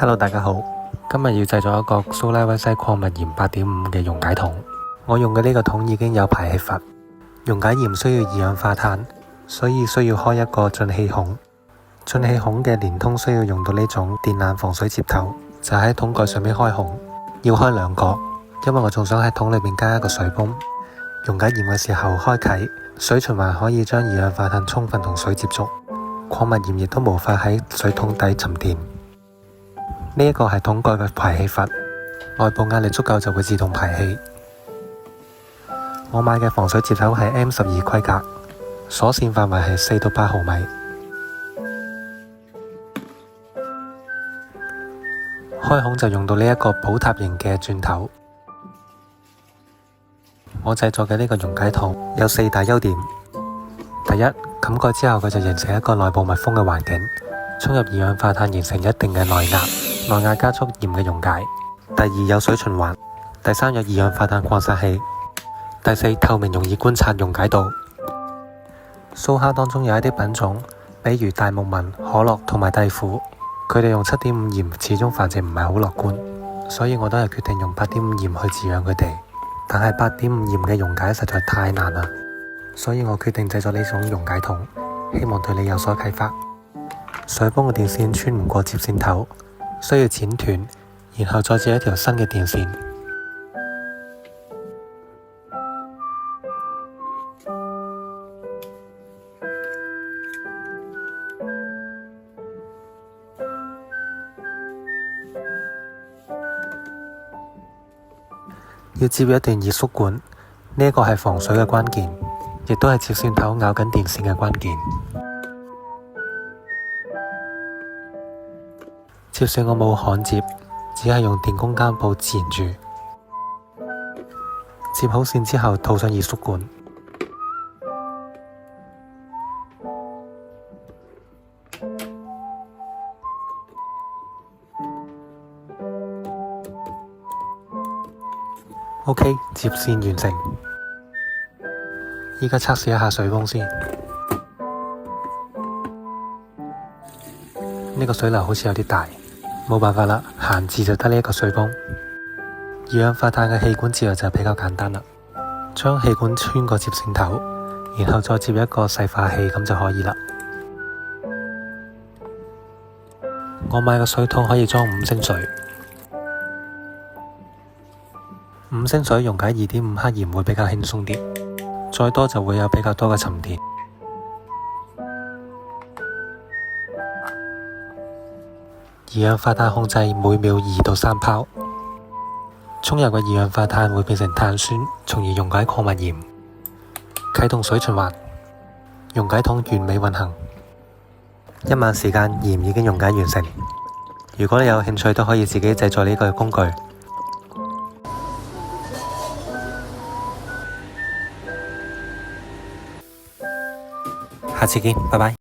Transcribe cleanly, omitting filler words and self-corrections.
Hello， 大家好，今日要製作一個蘇拉威西礦物鹽 8.5 嘅溶解桶。我用嘅呢個桶已經有排氣閥，溶解鹽需要二氧化碳，所以需要開一個進氣孔。進氣孔嘅連通需要用到呢種電纜防水接頭，就喺桶蓋上面開孔，要開2個，因為我仲想喺桶裏面加一個水泵。溶解鹽嘅時候開啟水循環，可以將二氧化碳充分同水接觸，礦物鹽亦都無法喺水桶底沉澱。呢一個係桶蓋嘅排氣閥，內部壓力足夠就會自動排氣。我買嘅防水接頭係 M12 規格，鎖線範圍係4到8毫米。開孔就用到呢一個寶塔型嘅鑽頭。我製作嘅呢個溶解桶有4大優點。第一，冚蓋之後佢就形成一個內部密封嘅環境，衝入二氧化碳形成一定嘅內壓，內壓加速鹽嘅溶解。第二，有水循環。第三，有二氧化碳擴散器。第四，透明，容易觀察溶解度。蘇蝦當中有一啲品種，比如大木紋、可樂同埋地虎，佢哋用7.5鹽始終繁殖唔係好樂觀，所以我都係決定用8.5鹽去飼養佢哋。但係8.5鹽嘅溶解實在太難啦，所以我決定製作呢種溶解桶，希望對你有所啟發。水泵嘅電線穿唔過接線頭，需要剪斷，然後再接一條新嘅電線。要接一段熱縮管，呢一個係防水嘅關鍵，亦都係接線頭咬緊電線嘅關鍵。接線我冇焊接，只係用電工膠布纏住。接好線之後，套上熱縮管。OK， 接線完成。依家測試一下水泵先。呢個水流好似有啲大，冇辦法啦，閒置就得呢一個水泵。二氧化碳嘅氣管接入就比較簡單啦，將氣管穿過接線頭，然後再接一個細化器咁就可以啦。我買個水桶可以裝5升水。5升水溶解2.5克鹽會比較輕鬆啲，再多就會有比較多嘅沉澱。二氧化碳控制每秒2到3泡，衝入嘅二氧化碳會變成碳酸，從而溶解礦物鹽。啟動水循環，溶解桶完美運行。1晚時間，鹽已經溶解完成。如果你有興趣，都可以自己製作呢個工具。下次見，拜拜。